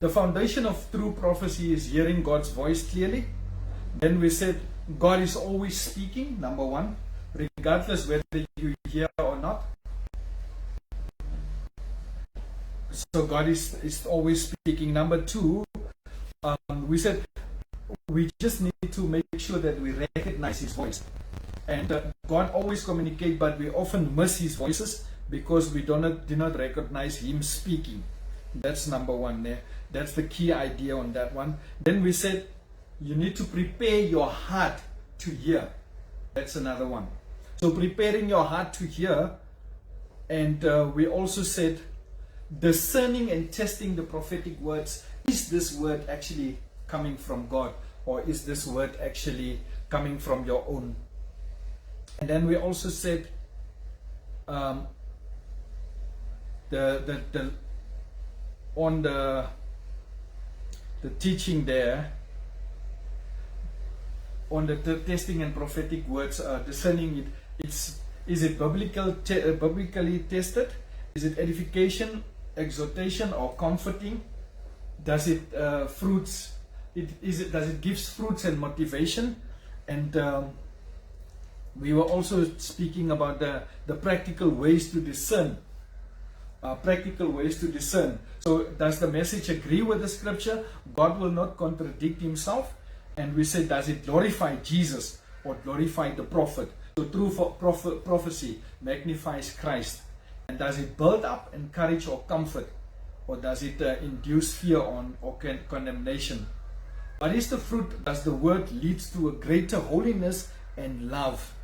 The foundation of true prophecy is hearing God's voice clearly. Then we said God is always speaking, number one, regardless whether you hear or not. So God is always speaking. Number two, we said we just need to make sure that we recognize His voice. And God always communicates, but we often miss His voices because we do not recognize Him speaking. That's number one there. That's the key idea on that one. Then we said you need to prepare your heart to hear. That's another one. So preparing your heart to hear. And we also said discerning and testing the prophetic words. Is this word actually coming from God, or is this word actually coming from your own? And then we also said on the teaching there on the testing and prophetic words, discerning is it biblically tested? Is it edification, exhortation, or comforting? Does it does it gives fruits and motivation? And we were also speaking about the practical ways to discern. So does the message agree with the scripture? God will not contradict Himself. And we said, does it glorify Jesus or glorify the prophet? So true prophecy magnifies Christ. And does it build up, encourage, or comfort? Or does it induce fear or condemnation? What is the fruit? Does the word lead to a greater holiness and love?